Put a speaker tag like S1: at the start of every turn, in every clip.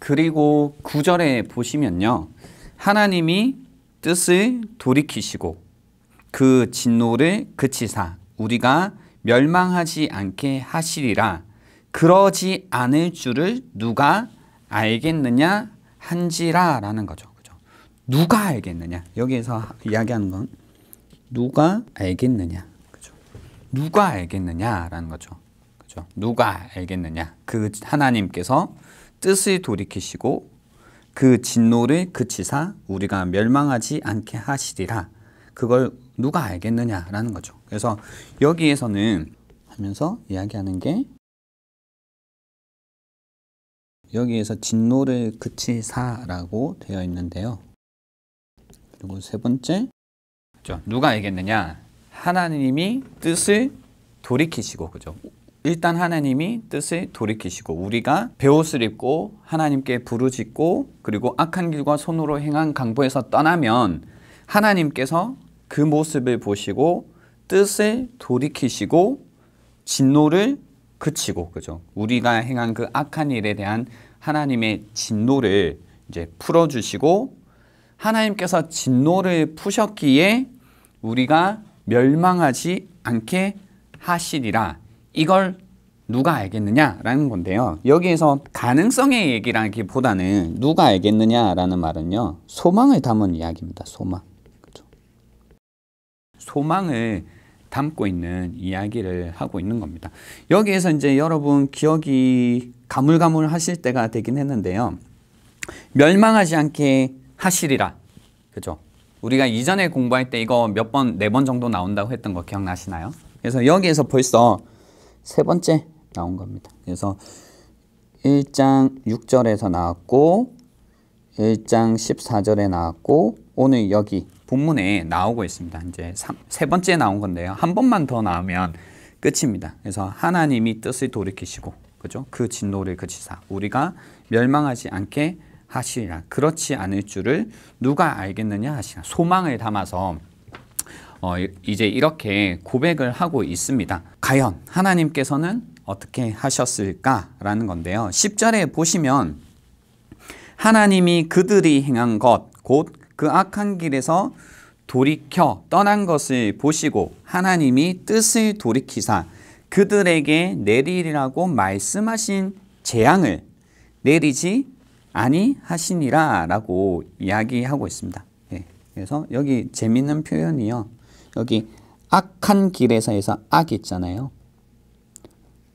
S1: 그리고 9절에 보시면요. 하나님이 뜻을 돌이키시고 그 진노를 그치사 우리가 멸망하지 않게 하시리라. 그러지 않을 줄을 누가 알겠느냐 한지라 라는 거죠. 그죠? 누가 알겠느냐. 여기에서 이야기하는 건 누가 알겠느냐. 그죠? 누가 알겠느냐라는 거죠. 그죠? 누가 알겠느냐. 그 하나님께서 뜻을 돌이키시고 그 진노를 그치사 우리가 멸망하지 않게 하시리라. 그걸 누가 알겠느냐라는 거죠. 그래서 여기에서는 하면서 이야기하는 게 여기에서 진노를 그치사라고 되어 있는데요. 그리고 세 번째, 그죠? 누가 알겠느냐? 하나님이 뜻을 돌이키시고, 그죠? 일단 하나님이 뜻을 돌이키시고 우리가 베옷을 입고 하나님께 부르짖고 그리고 악한 길과 손으로 행한 강보에서 떠나면 하나님께서 그 모습을 보시고 뜻을 돌이키시고 진노를 그치고, 그죠? 우리가 행한 그 악한 일에 대한 하나님의 진노를 이제 풀어주시고 하나님께서 진노를 푸셨기에 우리가 멸망하지 않게 하시리라. 이걸 누가 알겠느냐라는 건데요. 여기에서 가능성의 얘기라기보다는 누가 알겠느냐라는 말은요. 소망을 담은 이야기입니다. 소망. 그렇죠? 소망을 담고 있는 이야기를 하고 있는 겁니다. 여기에서 이제 여러분 기억이 가물가물하실 때가 되긴 했는데요. 멸망하지 않게 하시리라. 그죠? 우리가 이전에 공부할 때 이거 몇 번, 4번 정도 나온다고 했던 거 기억나시나요? 그래서 여기에서 벌써 세 번째 나온 겁니다. 그래서 1장 6절에서 나왔고 1장 14절에 나왔고 오늘 여기 본문에 나오고 있습니다. 이제 세 번째 나온 건데요. 한 번만 더 나오면 끝입니다. 그래서 하나님이 뜻을 돌이키시고 그죠? 그 진노를 그치사 우리가 멸망하지 않게 하시리라. 그렇지 않을 줄을 누가 알겠느냐 하시라. 소망을 담아서 이제 이렇게 고백을 하고 있습니다. 과연 하나님께서는 어떻게 하셨을까라는 건데요. 10절에 보시면 하나님이 그들이 행한 것, 곧 그 악한 길에서 돌이켜 떠난 것을 보시고 하나님이 뜻을 돌이키사 그들에게 내리리라고 말씀하신 재앙을 내리지 아니하시니라 라고 이야기하고 있습니다. 네. 그래서 여기 재밌는 표현이요. 여기 악한 길에서에서 악 있잖아요.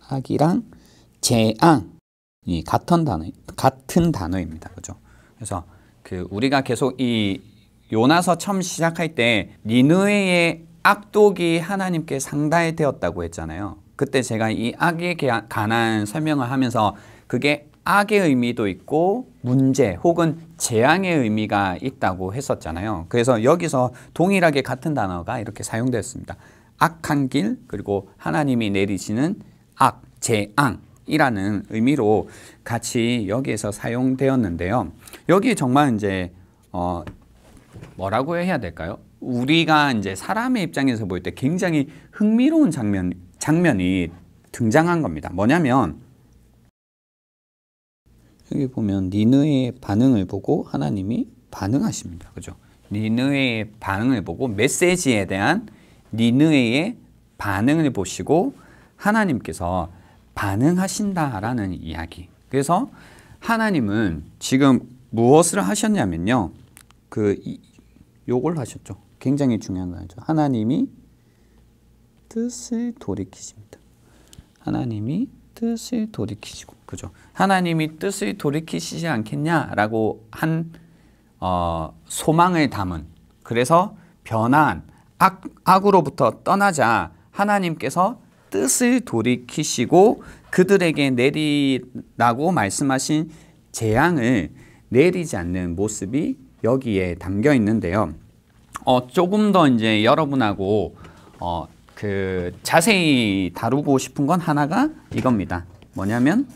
S1: 악이랑 재앙이 같은 단어입니다. 그죠? 그래서 우리가 계속 이 요나서 처음 시작할 때 니느웨의 악독이 하나님께 상달되었다고 했잖아요. 그때 제가 이 악에 관한 설명을 하면서 그게 악의 의미도 있고 문제 혹은 재앙의 의미가 있다고 했었잖아요. 그래서 여기서 동일하게 같은 단어가 이렇게 사용되었습니다. 악한 길 그리고 하나님이 내리시는 악, 재앙이라는 의미로 같이 여기에서 사용되었는데요. 여기 정말 이제 뭐라고 해야 될까요? 우리가 이제 사람의 입장에서 볼 때 굉장히 흥미로운 장면이 등장한 겁니다. 뭐냐면 여기 보면 니느웨의 반응을 보고 하나님이 반응하십니다. 그죠? 니느웨의 반응을 보고 메시지에 대한 니느웨의 반응을 보시고 하나님께서 반응하신다라는 이야기. 그래서 하나님은 지금 무엇을 하셨냐면요. 요걸 하셨죠. 굉장히 중요한 거죠. 하나님이 뜻을 돌이키십니다. 하나님이 뜻을 돌이키시고, 그죠? 하나님이 뜻을 돌이키시지 않겠냐라고 한 소망을 담은, 그래서 변한 악으로부터 떠나자 하나님께서 뜻을 돌이키시고 그들에게 내리라고 말씀하신 재앙을 내리지 않는 모습이 여기에 담겨 있는데요. 조금 더 이제 여러분하고 자세히 다루고 싶은 건 하나가 이겁니다. 뭐냐면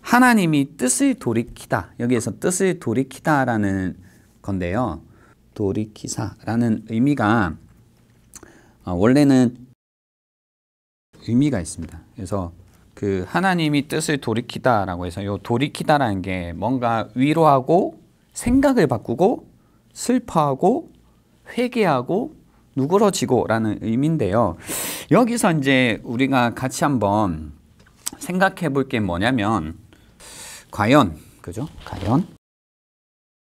S1: 하나님이 뜻을 돌이키다. 여기에서 뜻을 돌이키다라는 건데요. 돌이키사라는 의미가 원래는 의미가 있습니다. 그래서 그 하나님이 뜻을 돌이키다라고 해서 요 돌이키다라는 게 뭔가 위로하고 생각을 바꾸고 슬퍼하고 회개하고 누그러지고라는 의미인데요. 여기서 이제 우리가 같이 한번 생각해 볼 게 뭐냐면 과연 그죠?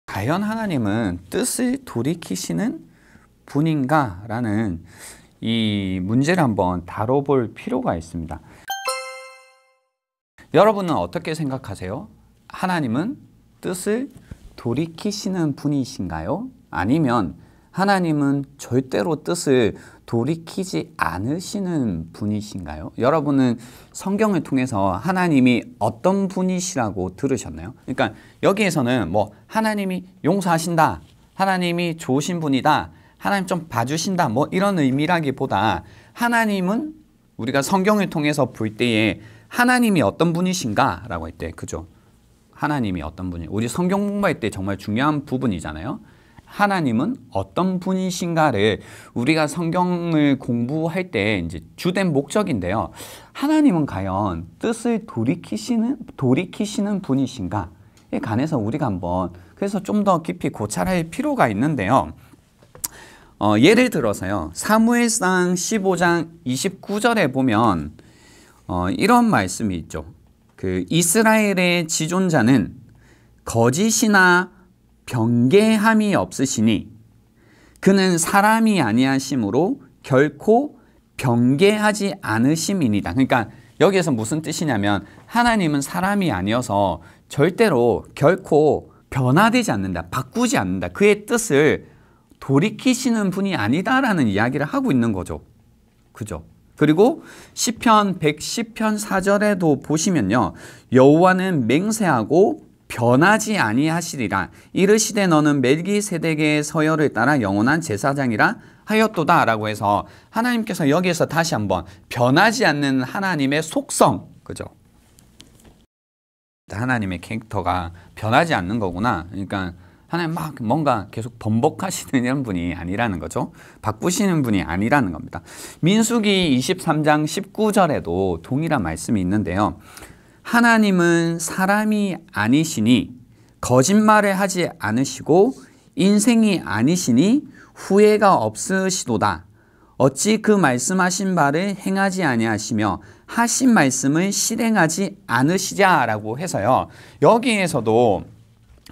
S1: 과연 하나님은 뜻을 돌이키시는 분인가라는 이 문제를 한번 다뤄볼 필요가 있습니다. 여러분은 어떻게 생각하세요? 하나님은 뜻을 돌이키시는 분이신가요? 아니면 하나님은 절대로 뜻을 돌이키지 않으시는 분이신가요? 여러분은 성경을 통해서 하나님이 어떤 분이시라고 들으셨나요? 그러니까 여기에서는 뭐 하나님이 용서하신다, 하나님이 좋으신 분이다, 하나님 좀 봐주신다, 뭐 이런 의미라기보다 하나님은 우리가 성경을 통해서 볼 때에 하나님이 어떤 분이신가 라고 할 때, 그죠? 하나님이 어떤 분이, 우리 성경 공부할 때 정말 중요한 부분이잖아요. 하나님은 어떤 분이신가를 우리가 성경을 공부할 때 이제 주된 목적인데요. 하나님은 과연 뜻을 돌이키시는 분이신가에 관해서 우리가 한번 그래서 좀 더 깊이 고찰할 필요가 있는데요. 예를 들어서요. 사무엘상 15장 29절에 보면 이런 말씀이 있죠. 그 이스라엘의 지존자는 거짓이나 변개함이 없으시니 그는 사람이 아니하심으로 결코 변개하지 않으심이니이다. 그러니까 여기에서 무슨 뜻이냐면 하나님은 사람이 아니어서 절대로 결코 변화되지 않는다, 바꾸지 않는다, 그의 뜻을 돌이키시는 분이 아니다라는 이야기를 하고 있는 거죠. 그죠? 그리고 시편 110편 4절에도 보시면요. 여호와는 맹세하고 변하지 아니하시리라. 이르시되 너는 멜기세덱의 서열을 따라 영원한 제사장이라 하였도다 라고 해서 하나님께서 여기에서 다시 한번 변하지 않는 하나님의 속성, 그죠? 하나님의 캐릭터가 변하지 않는 거구나. 그러니까 하나님 막 뭔가 계속 번복하시는 이런 분이 아니라는 거죠. 바꾸시는 분이 아니라는 겁니다. 민수기 23장 19절에도 동일한 말씀이 있는데요. 하나님은 사람이 아니시니 거짓말을 하지 않으시고 인생이 아니시니 후회가 없으시도다. 어찌 그 말씀하신 바를 행하지 아니하시며 하신 말씀을 실행하지 않으시자라고 해서요. 여기에서도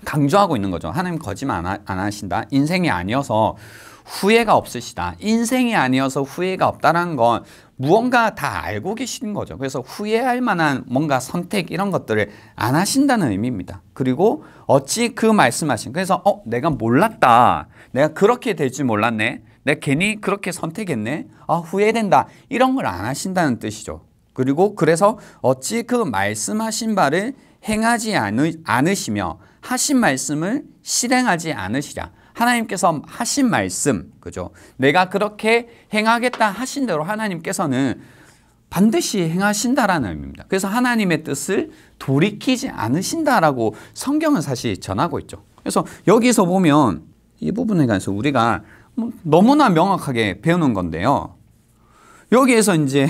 S1: 강조하고 있는 거죠. 하나님 거짓말 안 하신다. 인생이 아니어서 후회가 없으시다. 인생이 아니어서 후회가 없다는 건 무언가 다 알고 계시는 거죠. 그래서 후회할 만한 뭔가 선택 이런 것들을 안 하신다는 의미입니다. 그리고 어찌 그 말씀하신, 그래서 내가 몰랐다. 내가 그렇게 될 줄 몰랐네. 내가 괜히 그렇게 선택했네. 후회된다. 이런 걸 안 하신다는 뜻이죠. 그리고 그래서 어찌 그 말씀하신 바를 행하지 않으시며 하신 말씀을 실행하지 않으시랴. 하나님께서 하신 말씀, 그죠? 내가 그렇게 행하겠다 하신 대로 하나님께서는 반드시 행하신다라는 의미입니다. 그래서 하나님의 뜻을 돌이키지 않으신다라고 성경은 사실 전하고 있죠. 그래서 여기서 보면 이 부분에 관해서 우리가 너무나 명확하게 배우는 건데요. 여기에서 이제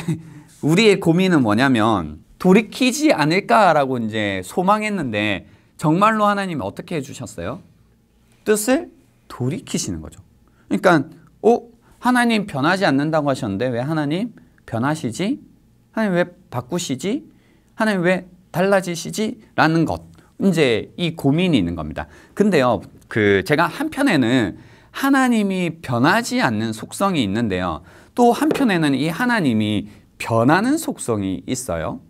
S1: 우리의 고민은 뭐냐면 돌이키지 않을까라고 이제 소망했는데 정말로 하나님이 어떻게 해주셨어요? 뜻을 돌이키시는 거죠. 그러니까 하나님 변하지 않는다고 하셨는데 왜 하나님 변하시지? 하나님 왜 바꾸시지? 하나님 왜 달라지시지? 라는 것. 이제 이 고민이 있는 겁니다. 근데요, 제가 한편에는 하나님이 변하지 않는 속성이 있는데요. 또 한편에는 이 하나님이 변하는 속성이 있어요.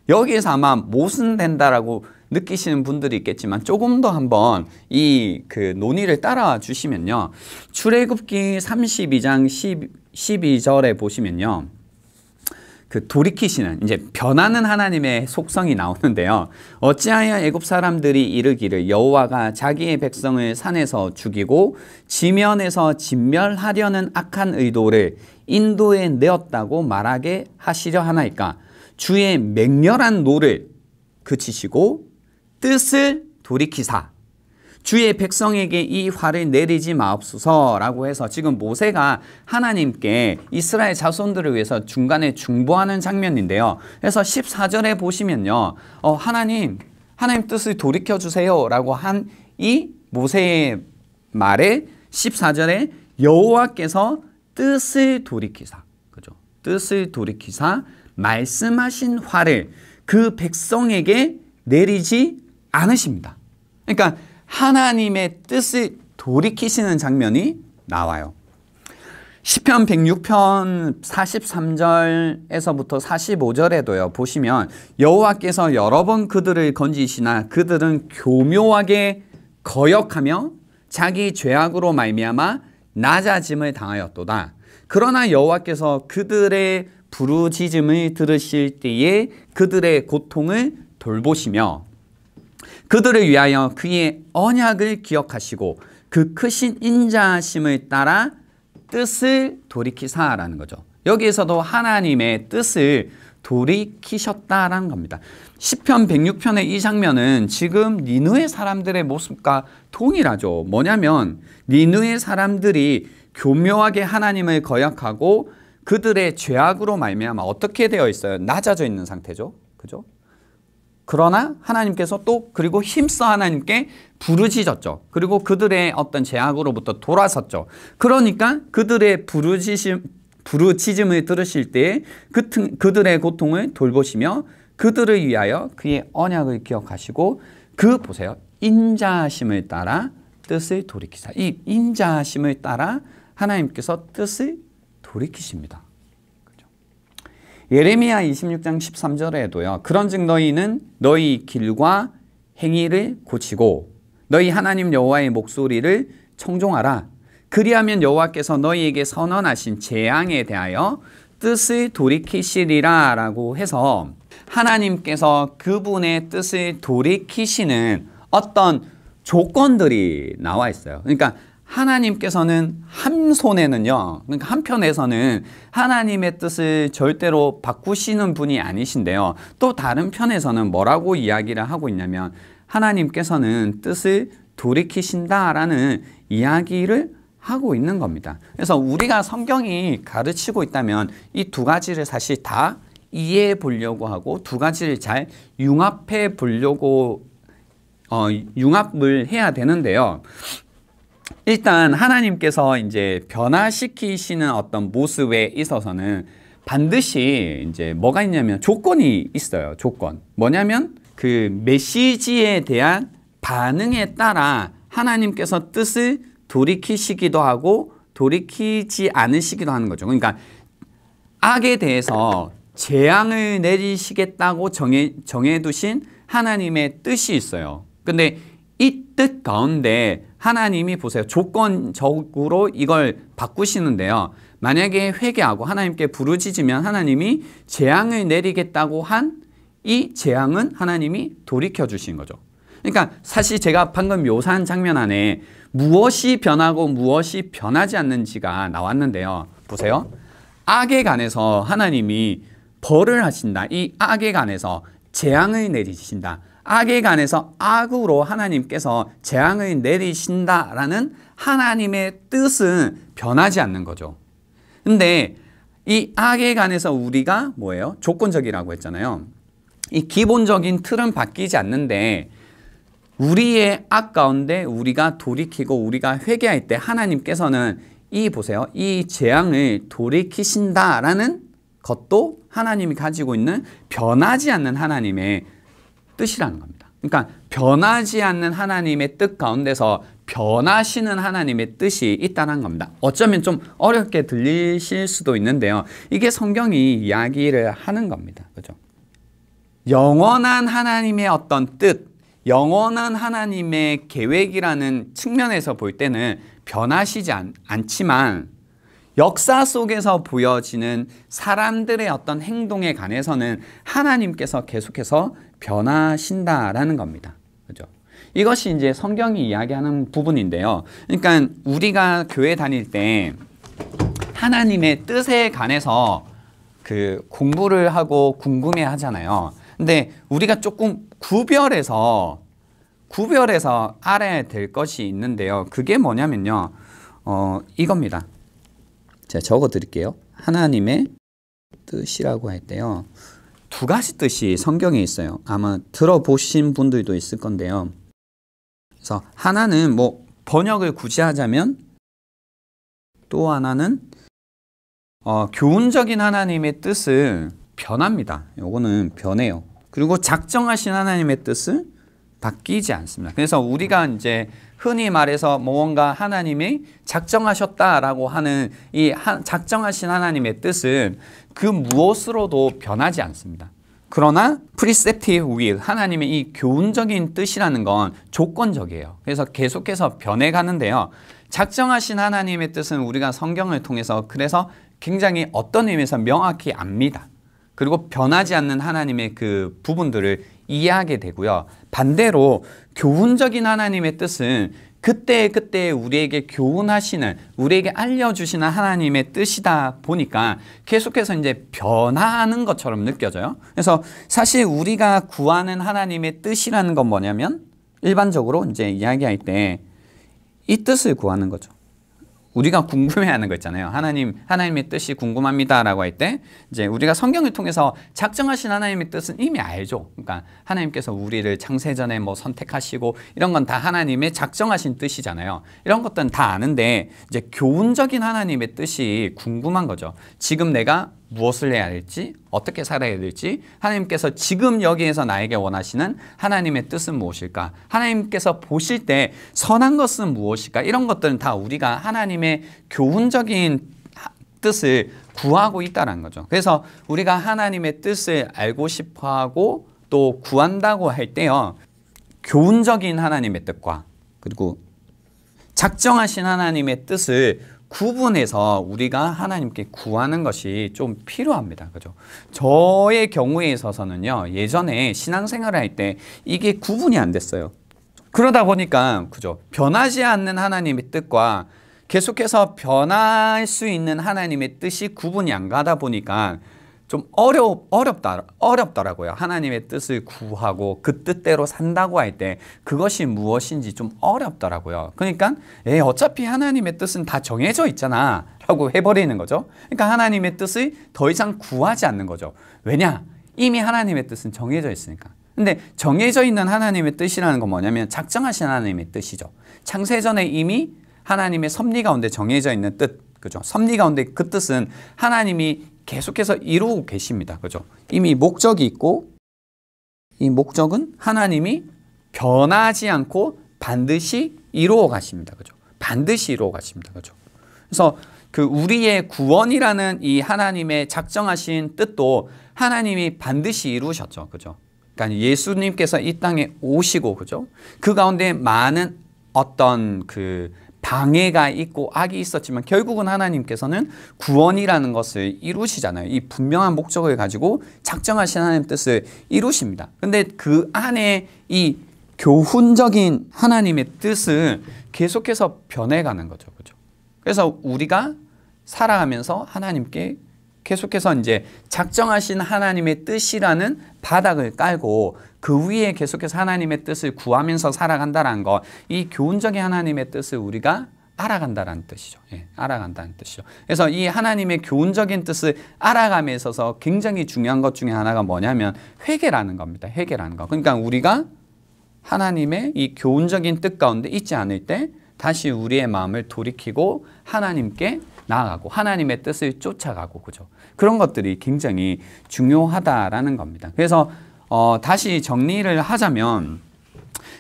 S1: 여기에서 아마 모순된다라고 느끼시는 분들이 있겠지만 조금 더 한번 이 논의를 따라와 주시면요. 출애굽기 32장 12절에 보시면요. 돌이키시는 이제 변하는 하나님의 속성이 나오는데요. 어찌하여 애굽 사람들이 이르기를 여호와가 자기의 백성을 산에서 죽이고 지면에서 진멸하려는 악한 의도를 인도에 내었다고 말하게 하시려 하나이까. 주의 맹렬한 노를 그치시고 뜻을 돌이키사 주의 백성에게 이 화를 내리지 마옵소서라고 해서 지금 모세가 하나님께 이스라엘 자손들을 위해서 중간에 중보하는 장면인데요. 그래서 14절에 보시면요. 하나님 뜻을 돌이켜 주세요라고 한 이 모세의 말에 14절에 여호와께서 뜻을 돌이키사, 그죠? 뜻을 돌이키사 말씀하신 화를 그 백성에게 내리지 않으십니다. 그러니까 하나님의 뜻을 돌이키시는 장면이 나와요. 시편 106편 43절에서부터 45절에도요. 보시면 여호와께서 여러 번 그들을 건지시나 그들은 교묘하게 거역하며 자기 죄악으로 말미암아 낮아짐을 당하였도다. 그러나 여호와께서 그들의 부르짖음을 들으실 때에 그들의 고통을 돌보시며 그들을 위하여 그의 언약을 기억하시고 그 크신 인자하심을 따라 뜻을 돌이키사라는 거죠. 여기에서도 하나님의 뜻을 돌이키셨다라는 겁니다. 시편 106편의 이 장면은 지금 니느웨 사람들의 모습과 동일하죠. 뭐냐면 니느웨 사람들이 교묘하게 하나님을 거역하고 그들의 죄악으로 말미암아 어떻게 되어 있어요? 낮아져 있는 상태죠. 그죠? 그러나 하나님께서 또 그리고 힘써 하나님께 부르짖었죠. 그리고 그들의 어떤 죄악으로부터 돌아섰죠. 그러니까 그들의 부르짖음을 들으실 때에 그들의 고통을 돌보시며 그들을 위하여 그의 언약을 기억하시고 그 보세요. 인자하심을 따라 뜻을 돌이키사. 이 인자하심을 따라 하나님께서 뜻을 돌이키십니다. 그렇죠? 예레미야 26장 13절에도요. 그런즉 너희는 너희 길과 행위를 고치고 너희 하나님 여호와의 목소리를 청종하라. 그리하면 여호와께서 너희에게 선언하신 재앙에 대하여 뜻을 돌이키시리라 라고 해서 하나님께서 그분의 뜻을 돌이키시는 어떤 조건들이 나와 있어요. 그러니까 하나님께서는 한 손에는요, 그러니까 한편에서는 하나님의 뜻을 절대로 바꾸시는 분이 아니신데요. 또 다른 편에서는 뭐라고 이야기를 하고 있냐면 하나님께서는 뜻을 돌이키신다라는 이야기를 하고 있는 겁니다. 그래서 우리가 성경이 가르치고 있다면 이 두 가지를 사실 다 이해해 보려고 하고 두 가지를 잘 융합해 보려고 융합을 해야 되는데요. 일단 하나님께서 이제 변화시키시는 어떤 모습에 있어서는 반드시 이제 뭐가 있냐면 조건이 있어요. 조건. 뭐냐면 그 메시지에 대한 반응에 따라 하나님께서 뜻을 돌이키시기도 하고 돌이키지 않으시기도 하는 거죠. 그러니까 악에 대해서 재앙을 내리시겠다고 정해두신 하나님의 뜻이 있어요. 근데 이 뜻 가운데 하나님이 보세요. 조건적으로 이걸 바꾸시는데요. 만약에 회개하고 하나님께 부르짖으면 하나님이 재앙을 내리겠다고 한 이 재앙은 하나님이 돌이켜 주신 거죠. 그러니까 사실 제가 방금 묘사한 장면 안에 무엇이 변하고 무엇이 변하지 않는지가 나왔는데요. 보세요. 악에 관해서 하나님이 벌을 하신다. 이 악에 관해서 재앙을 내리신다. 악에 관해서 악으로 하나님께서 재앙을 내리신다라는 하나님의 뜻은 변하지 않는 거죠. 근데 이 악에 관해서 우리가 뭐예요? 조건적이라고 했잖아요. 이 기본적인 틀은 바뀌지 않는데 우리의 악 가운데 우리가 돌이키고 우리가 회개할 때 하나님께서는 이 보세요. 이 재앙을 돌이키신다라는 것도 하나님이 가지고 있는 변하지 않는 하나님의 뜻이라는 겁니다. 그러니까 변하지 않는 하나님의 뜻 가운데서 변하시는 하나님의 뜻이 있다는 겁니다. 어쩌면 좀 어렵게 들리실 수도 있는데요. 이게 성경이 이야기를 하는 겁니다. 그죠? 영원한 하나님의 어떤 뜻, 영원한 하나님의 계획이라는 측면에서 볼 때는 변하시지 않지만 역사 속에서 보여지는 사람들의 어떤 행동에 관해서는 하나님께서 계속해서 변하신다라는 겁니다. 그죠? 이것이 이제 성경이 이야기하는 부분인데요. 그러니까 우리가 교회 다닐 때 하나님의 뜻에 관해서 그 공부를 하고 궁금해 하잖아요. 근데 우리가 조금 구별해서 구별해서 알아야 될 것이 있는데요. 그게 뭐냐면요. 이겁니다. 제가 적어 드릴게요. 하나님의 뜻이라고 할 때요. 두 가지 뜻이 성경에 있어요. 아마 들어보신 분들도 있을 건데요. 그래서 하나는 뭐 번역을 굳이 하자면, 또 하나는 교훈적인 하나님의 뜻을 변합니다. 요거는 변해요. 그리고 작정하신 하나님의 뜻을 바뀌지 않습니다. 그래서 우리가 이제 흔히 말해서 뭔가 하나님이 작정하셨다라고 하는 이 작정하신 하나님의 뜻은 그 무엇으로도 변하지 않습니다. 그러나 preceptive will, 하나님의 이 교훈적인 뜻이라는 건 조건적이에요. 그래서 계속해서 변해가는데요. 작정하신 하나님의 뜻은 우리가 성경을 통해서 그래서 굉장히 어떤 의미에서 명확히 압니다. 그리고 변하지 않는 하나님의 그 부분들을 이해하게 되고요. 반대로 교훈적인 하나님의 뜻은 그때 우리에게 교훈하시는, 우리에게 알려주시는 하나님의 뜻이다 보니까 계속해서 이제 변하는 것처럼 느껴져요. 그래서 사실 우리가 구하는 하나님의 뜻이라는 건 뭐냐면, 일반적으로 이제 이야기할 때 이 뜻을 구하는 거죠. 우리가 궁금해하는 거 있잖아요. 하나님의 뜻이 궁금합니다라고 할 때 이제 우리가 성경을 통해서 작정하신 하나님의 뜻은 이미 알죠. 그러니까 하나님께서 우리를 창세전에 뭐 선택하시고 이런 건 다 하나님의 작정하신 뜻이잖아요. 이런 것들은 다 아는데 이제 교훈적인 하나님의 뜻이 궁금한 거죠. 지금 내가 무엇을 해야 될지, 어떻게 살아야 될지, 하나님께서 지금 여기에서 나에게 원하시는 하나님의 뜻은 무엇일까? 하나님께서 보실 때 선한 것은 무엇일까? 이런 것들은 다 우리가 하나님의 교훈적인 뜻을 구하고 있다는 거죠. 그래서 우리가 하나님의 뜻을 알고 싶어하고 또 구한다고 할 때요, 교훈적인 하나님의 뜻과 그리고 작정하신 하나님의 뜻을 구분해서 우리가 하나님께 구하는 것이 좀 필요합니다. 그죠? 저의 경우에 있어서는요, 예전에 신앙생활을 할 때 이게 구분이 안 됐어요. 그러다 보니까, 그죠? 변하지 않는 하나님의 뜻과 계속해서 변할 수 있는 하나님의 뜻이 구분이 안 가다 보니까 좀 어렵더라고요. 하나님의 뜻을 구하고 그 뜻대로 산다고 할 때 그것이 무엇인지 좀 어렵더라고요. 그러니까 어차피 하나님의 뜻은 다 정해져 있잖아 라고 해버리는 거죠. 그러니까 하나님의 뜻을 더 이상 구하지 않는 거죠. 왜냐? 이미 하나님의 뜻은 정해져 있으니까. 근데 정해져 있는 하나님의 뜻이라는 건 뭐냐면 작정하신 하나님의 뜻이죠. 창세전에 이미 하나님의 섭리 가운데 정해져 있는 뜻, 그죠? 섭리 가운데 그 뜻은 하나님이 계속해서 이루고 계십니다. 그죠? 이미 목적이 있고, 이 목적은 하나님이 변하지 않고 반드시 이루어 가십니다. 그죠? 반드시 이루어 가십니다. 그죠? 그래서 그 우리의 구원이라는 이 하나님의 작정하신 뜻도 하나님이 반드시 이루셨죠. 그죠? 그러니까 예수님께서 이 땅에 오시고, 그죠? 그 가운데 많은 어떤 그 방해가 있고 악이 있었지만 결국은 하나님께서는 구원이라는 것을 이루시잖아요. 이 분명한 목적을 가지고 작정하신 하나님의 뜻을 이루십니다. 근데 그 안에 이 교훈적인 하나님의 뜻은 계속해서 변해가는 거죠. 그죠? 그래서 우리가 살아가면서 하나님께 계속해서 이제 작정하신 하나님의 뜻이라는 바닥을 깔고 그 위에 계속해서 하나님의 뜻을 구하면서 살아간다는 것, 이 교훈적인 하나님의 뜻을 우리가 알아간다는 뜻이죠. 예, 알아간다는 뜻이죠. 그래서 이 하나님의 교훈적인 뜻을 알아감에 있어서 굉장히 중요한 것 중에 하나가 뭐냐면 회개라는 겁니다. 회개라는 것. 그러니까 우리가 하나님의 이 교훈적인 뜻 가운데 있지 않을 때 다시 우리의 마음을 돌이키고 하나님께 나아가고 하나님의 뜻을 쫓아가고, 그죠? 그런 것들이 굉장히 중요하다라는 겁니다. 그래서 다시 정리를 하자면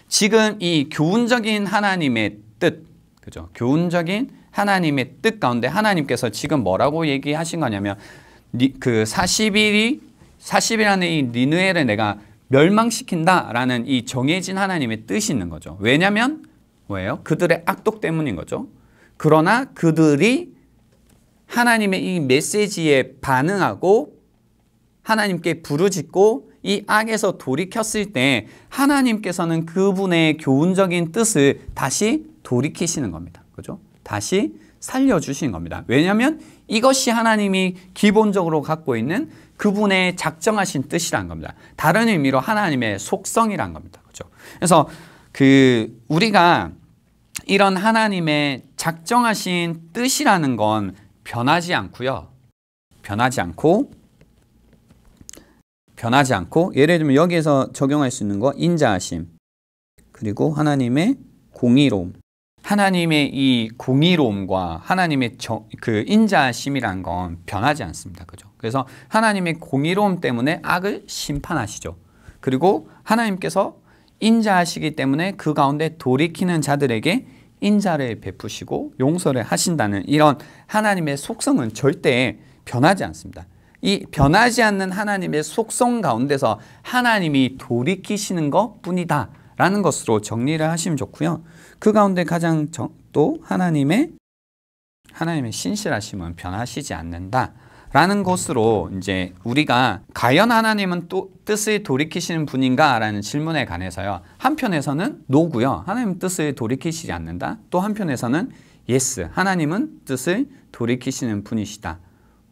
S1: 지금 이 교훈적인 하나님의 뜻, 그죠? 교훈적인 하나님의 뜻 가운데 하나님께서 지금 뭐라고 얘기하신 거냐면 그 40일 안에 이 니느웨를 내가 멸망시킨다라는 이 정해진 하나님의 뜻이 있는 거죠. 왜냐하면 뭐예요? 그들의 악독 때문인 거죠. 그러나 그들이 하나님의 이 메시지에 반응하고 하나님께 부르짖고 이 악에서 돌이켰을 때 하나님께서는 그분의 교훈적인 뜻을 다시 돌이키시는 겁니다. 그죠? 다시 살려주시는 겁니다. 왜냐하면 이것이 하나님이 기본적으로 갖고 있는 그분의 작정하신 뜻이란 겁니다. 다른 의미로 하나님의 속성이란 겁니다. 그죠? 그래서 우리가 이런 하나님의 작정하신 뜻이라는 건 변하지 않고요. 변하지 않고 예를 들면 여기에서 적용할 수 있는 거 인자하심, 그리고 하나님의 공의로움. 하나님의 이 공의로움과 하나님의 인자하심이란 건 변하지 않습니다. 그죠? 그래서 하나님의 공의로움 때문에 악을 심판하시죠. 그리고 하나님께서 인자하시기 때문에 그 가운데 돌이키는 자들에게 인자를 베푸시고 용서를 하신다는 이런 하나님의 속성은 절대 변하지 않습니다. 이 변하지 않는 하나님의 속성 가운데서 하나님이 돌이키시는 것 뿐이다 라는 것으로 정리를 하시면 좋고요. 그 가운데 가장 또 하나님의 신실하심은 변하시지 않는다 라는 것으로 이제 우리가 과연 하나님은 또 뜻을 돌이키시는 분인가 라는 질문에 관해서요. 한편에서는 노고요. 하나님은 뜻을 돌이키시지 않는다. 또 한편에서는 예스. 하나님은 뜻을 돌이키시는 분이시다.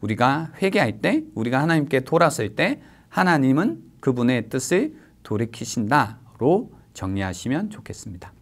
S1: 우리가 회개할 때, 우리가 하나님께 돌아설 때 하나님은 그분의 뜻을 돌이키신다로 정리하시면 좋겠습니다.